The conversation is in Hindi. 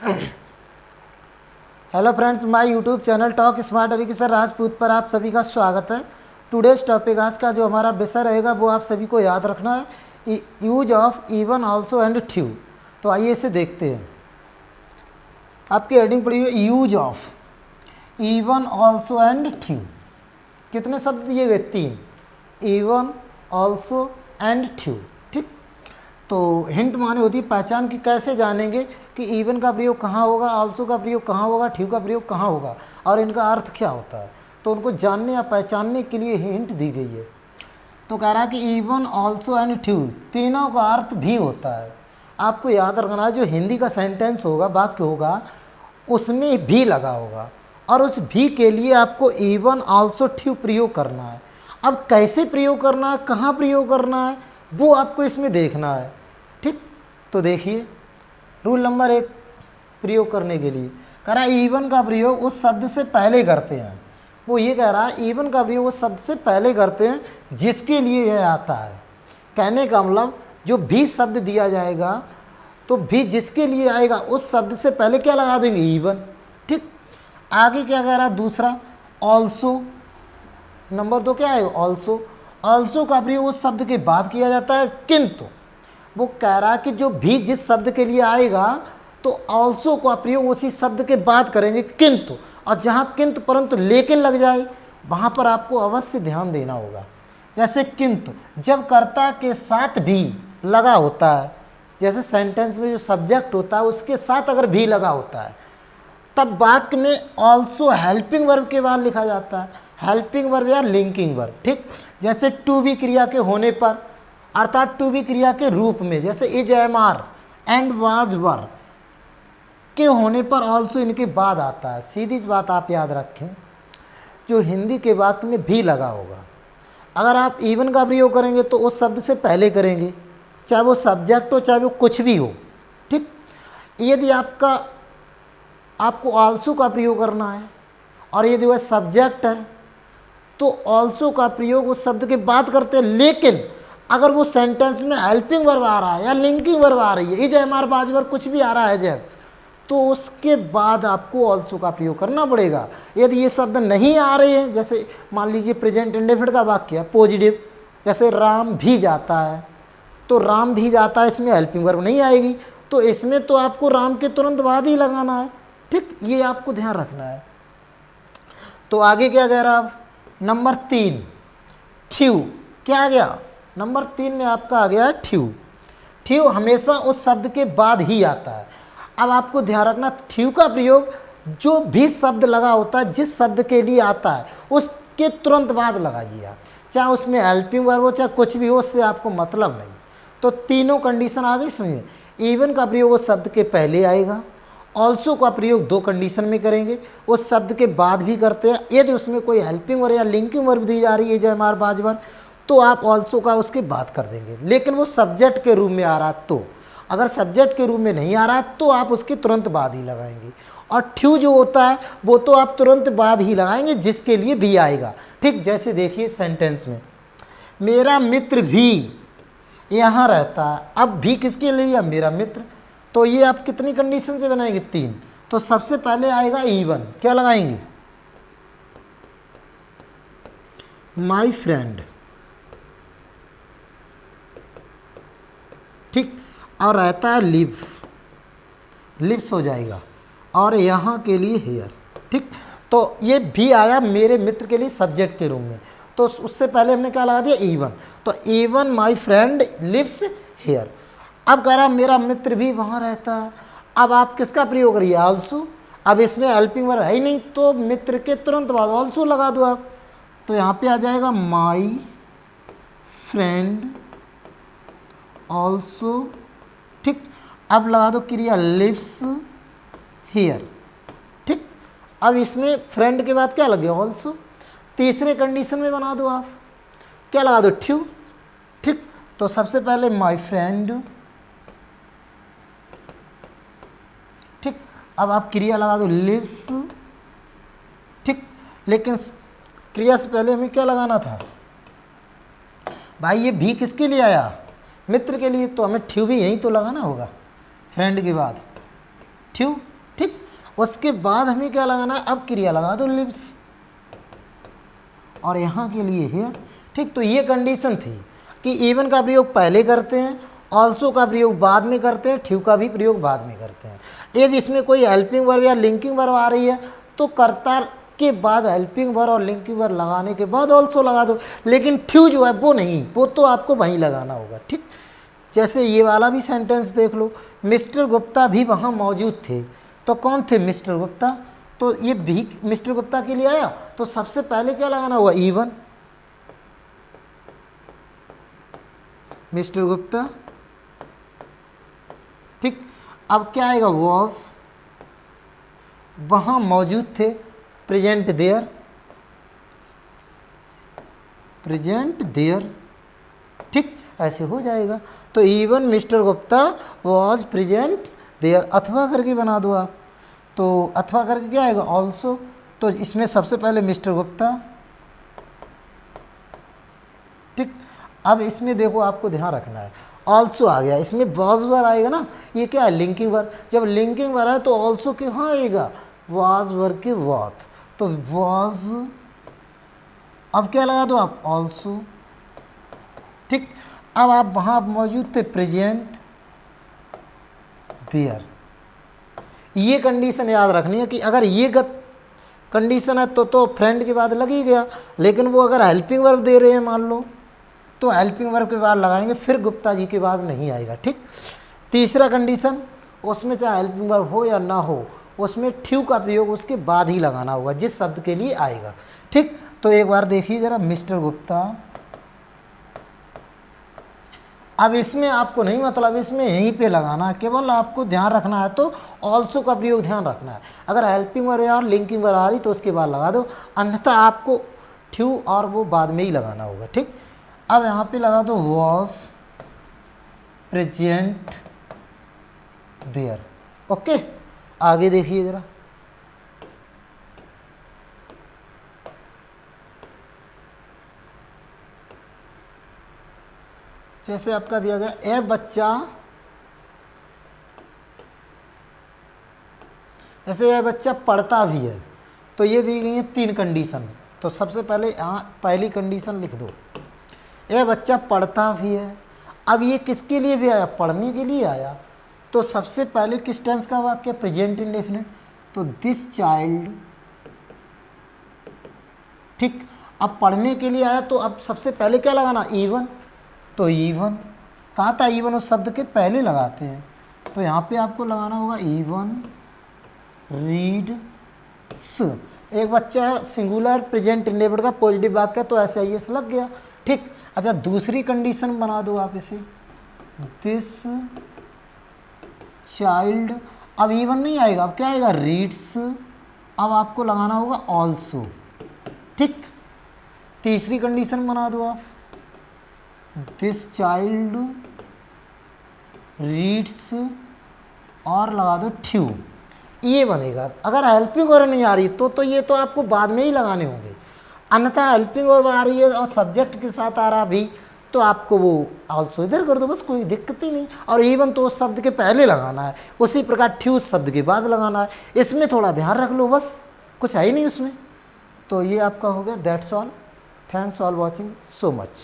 Hello friends, my YouTube channel talk smart education Rajput पर आप सभी का स्वागत है। टुडेज टॉपिक, आज का जो हमारा विषय रहेगा वो आप सभी को याद रखना है, use of even also and too. तो आइए इसे देखते हैं। आपकी हेडिंग पड़ी हुई use of even also and too. कितने शब्द दिए गए? 3, इवन, ऑल्सो एंड ट्यू। ठीक, तो हिंट माने होती है पहचान की कैसे जानेंगे कि इवन का प्रयोग कहाँ होगा, ऑल्सो का प्रयोग कहाँ होगा, ट्यू का प्रयोग कहाँ होगा और इनका अर्थ क्या होता है। तो उनको जानने या पहचानने के लिए हिंट दी गई है। तो कह रहा है कि इवन, ऑल्सो एंड ट्यू तीनों का अर्थ भी होता है। आपको याद रखना है, जो हिंदी का सेंटेंस होगा, वाक्य होगा, उसमें भी लगा होगा और उस भी के लिए आपको इवन, ऑल्सो, ट्यू प्रयोग करना है। अब कैसे प्रयोग करना है, कहाँ प्रयोग करना है, वो आपको इसमें देखना है। ठीक, तो देखिए रूल नंबर 1 प्रयोग करने के लिए कह रहा है इवन का प्रयोग उस शब्द से पहले करते हैं। वो ये कह रहा है इवन का प्रयोग उस शब्द से पहले करते हैं जिसके लिए यह आता है। कहने का मतलब जो भी शब्द दिया जाएगा तो भी जिसके लिए आएगा उस शब्द से पहले क्या लगा देंगे? इवन। ठीक, आगे क्या कह रहा है? दूसरा ऑल्सो, नंबर 2 क्या है? ऑल्सो। ऑल्सो का प्रयोग उस शब्द के बाद किया जाता है, किंतु वो कह रहा है कि जो भी जिस शब्द के लिए आएगा तो ऑल्सो का प्रयोग उसी शब्द के बाद करेंगे, किंतु। और जहाँ किंतु परंतु लेकिन लग जाए वहाँ पर आपको अवश्य ध्यान देना होगा। जैसे किंतु जब कर्ता के साथ भी लगा होता है, जैसे सेंटेंस में जो सब्जेक्ट होता है उसके साथ अगर भी लगा होता है, तब वाक्य में ऑल्सो हेल्पिंग वर्ब के बाद लिखा जाता है, हेल्पिंग वर्ब या लिंकिंग वर्ब। ठीक, जैसे टू बी क्रिया के होने पर, अर्थात टू बी क्रिया के रूप में, जैसे is, am, are and was, were के होने पर ऑल्सो इनके बाद आता है। सीधी बात आप याद रखें, जो हिंदी के वाक्य में भी लगा होगा, अगर आप इवन का प्रयोग करेंगे तो उस शब्द से पहले करेंगे, चाहे वो सब्जेक्ट हो चाहे वो कुछ भी हो। ठीक, यदि आपको ऑल्सो का प्रयोग करना है और यदि वह सब्जेक्ट है तो ऑल्सो का प्रयोग उस शब्द के बाद करते हैं, लेकिन अगर वो सेंटेंस में हेल्पिंग वर्ब आ रहा है या लिंकिंग वर्ब आ रही है, इज, एम, आर, वाज, वर कुछ भी आ रहा है जब, तो उसके बाद आपको ऑल्सो का प्रयोग करना पड़ेगा। यदि ये शब्द नहीं आ रहे हैं, जैसे मान लीजिए प्रेजेंट इंडेफिनिट का वाक्य है पॉजिटिव, जैसे राम भी जाता है, तो राम भी जाता है, इसमें हेल्पिंग वर्ब नहीं आएगी, तो इसमें तो आपको राम के तुरंत बाद ही लगाना है। ठीक, ये आपको ध्यान रखना है। तो आगे क्या कह रहा है? नंबर 3 ट्यू। क्या आ गया? नंबर 3 में आपका आ गया है ट्यू। ट्यू हमेशा उस शब्द के बाद ही आता है। अब आपको ध्यान रखना, ट्यू का प्रयोग जो भी शब्द लगा होता है, जिस शब्द के लिए आता है उसके तुरंत बाद लगाइए आप, चाहे उसमें हेल्पिंग वर्ब हो चाहे कुछ भी हो, उससे आपको मतलब नहीं। तो तीनों कंडीशन आ गई समझिए। इवन का प्रयोग उस शब्द के पहले आएगा, ऑल्सो का प्रयोग 2 कंडीशन में करेंगे, उस शब्द के बाद भी करते हैं, यदि उसमें कोई हेल्पिंग वर्ब या लिंकिंग वर्ब दी जा रही है, जय मार बाजवर, तो आप ऑल्सो का उसके बाद कर देंगे। लेकिन वो सब्जेक्ट के रूप में आ रहा तो, अगर सब्जेक्ट के रूप में नहीं आ रहा तो आप उसके तुरंत बाद ही लगाएंगे। और ट्यू जो होता है वो तो आप तुरंत बाद ही लगाएंगे जिसके लिए भी आएगा। ठीक, जैसे देखिए सेंटेंस में मेरा मित्र भी यहाँ रहता है, अब भी किसके लिए? मेरा मित्र। तो ये आप कितनी कंडीशन से बनाएंगे? 3। तो सबसे पहले आएगा इवन, क्या लगाएंगे? My friend. ठीक, और रहता है लिव, लिव्स हो जाएगा, और यहाँ के लिए हेयर। ठीक, तो ये भी आया मेरे मित्र के लिए सब्जेक्ट के रूप में, तो उससे पहले हमने क्या लगा दिया? इवन। तो even my friend lives here. अब कह रहा मेरा मित्र भी वहाँ रहता है, अब आप किसका प्रयोग करिए? ऑल्सो। अब इसमें हेल्पिंग वर्ब है ही नहीं, तो मित्र के तुरंत बाद ऑल्सो लगा दो आप, तो यहाँ पे आ जाएगा माय फ्रेंड ऑल्सो। ठीक, अब लगा दो क्रिया लिव्स हियर। ठीक, अब इसमें फ्रेंड के बाद क्या लगे? ऑल्सो। तीसरे कंडीशन में बना दो आप, क्या लगा दो? ट्यू। ठीक, तो सबसे पहले माय फ्रेंड। ठीक, अब आप क्रिया लगा दो लिव्स। ठीक, लेकिन क्रिया से पहले हमें क्या लगाना था भाई? ये भी किसके लिए आया? मित्र के लिए, तो हमें ट्यू भी यहीं तो लगाना होगा, फ्रेंड के बाद ट्यू। उसके बाद हमें क्या लगाना है, अब क्रिया लगा दो लिव्स, और यहाँ के लिए है। ठीक, तो ये कंडीशन थी कि इवन का प्रयोग पहले करते हैं, ऑल्सो का प्रयोग बाद में करते हैं, ठ्यू का भी प्रयोग बाद में करते हैं। यदि इसमें कोई हेल्पिंग वर्ब या लिंकिंग वर्ब आ रही है तो कर्ता के बाद हेल्पिंग वर्ब और लिंकिंग वर्ब लगाने के बाद ऑल्सो लगा दो, लेकिन ठ्यू जो है वो नहीं, वो तो आपको वहीं लगाना होगा। ठीक, जैसे ये वाला भी सेंटेंस देख लो, मिस्टर गुप्ता भी वहाँ मौजूद थे, तो कौन थे मिस्टर गुप्ता, तो ये भी मिस्टर गुप्ता के लिए आया, तो सबसे पहले क्या लगाना होगा, इवन। मिस्टर गुप्ता, ठीक, अब क्या आएगा, वॉज, वहां मौजूद थे, प्रेजेंट देयर, प्रेजेंट देयर। ठीक, ऐसे हो जाएगा। तो even mister Gupta was present there, अथवा करके बना दो आप, तो अथवा करके क्या आएगा, ऑल्सो। तो इसमें सबसे पहले मिस्टर गुप्ता। ठीक, अब इसमें देखो आपको ध्यान रखना है, ऑल्सो आ गया, इसमें वॉज वर्ब आएगा ना, ये क्या है, लिंकिंग वर्ब। जब लिंकिंग वर्ब है तो ऑल्सो के कहाँ आएगा, वॉज वर्ब के वॉट, तो वॉज, अब क्या लगा दो आप, ऑल्सो। ठीक, अब आप वहाँ मौजूद थे, प्रेजेंट देयर। ये कंडीशन याद रखनी है कि अगर ये कंडीशन है तो फ्रेंड के बाद लग ही गया, लेकिन वो अगर हेल्पिंग वर्ब दे रहे हैं मान लो, तो हेल्पिंग वर्ब के बाद लगाएंगे, फिर गुप्ता जी के बाद नहीं आएगा। ठीक, तीसरा कंडीशन, उसमें चाहे हेल्पिंग वर्ब हो या ना हो, उसमें ठ्यू का प्रयोग उसके बाद ही लगाना होगा जिस शब्द के लिए आएगा। ठीक, तो एक बार देखिए जरा, मिस्टर गुप्ता, अब इसमें आपको नहीं, मतलब इसमें यहीं पे लगाना है, केवल आपको ध्यान रखना है तो ऑल्सो का प्रयोग ध्यान रखना है। अगर हेल्पिंग वर्ब या लिंकिंग वर्ब आ रही तो उसके बाद लगा दो, अन्यथा आपको ठ्यू और वो बाद में ही लगाना होगा। ठीक, अब यहाँ पे लगा दो वॉज प्रेजेंट देयर। ओके, आगे देखिए जरा, जैसे आपका दिया गया, ए बच्चा, ऐसे ये बच्चा पढ़ता भी है, तो ये दी गई है 3 कंडीशन। तो सबसे पहले यहाँ पहली कंडीशन लिख दो, ये बच्चा पढ़ता भी है। अब ये किसके लिए भी आया, पढ़ने के लिए आया, तो सबसे पहले किस टेंस का वाक्य, प्रेजेंट इंडेफिनिट, तो दिस चाइल्ड। ठीक, अब पढ़ने के लिए आया तो अब सबसे पहले क्या लगाना, इवन, तो इवन कहाँ था, इवन उस शब्द के पहले लगाते हैं, तो यहाँ पे आपको लगाना होगा इवन रीड्स। एक बच्चा है, सिंगुलर प्रेजेंट इंडेफिनिट का पॉजिटिव वाक्य, तो ऐसे आई एस लग गया। ठीक, अच्छा दूसरी कंडीशन बना दो आप इसे, दिस चाइल्ड, अब इवन नहीं आएगा, अब क्या आएगा, रीड्स, अब आपको लगाना होगा ऑल्सो। ठीक, तीसरी कंडीशन बना दो आप, दिस चाइल्ड रीड्स, और लगा दो ठ्यू, ये बनेगा। अगर हेल्पिंग वर्ब नहीं आ रही तो ये तो आपको बाद में ही लगाने होंगे, अन्यथा हेल्पिंग वर्ब आ रही है और सब्जेक्ट के साथ आ रहा भी, तो आपको वो ऑल्सो इधर कर दो, बस कोई दिक्कत ही नहीं। और इवन तो उस शब्द के पहले लगाना है, उसी प्रकार ठ्यू शब्द के बाद लगाना है, इसमें थोड़ा ध्यान रख लो, बस कुछ है ही नहीं उसमें। तो ये आपका हो गया, that's all, thanks all watching so much.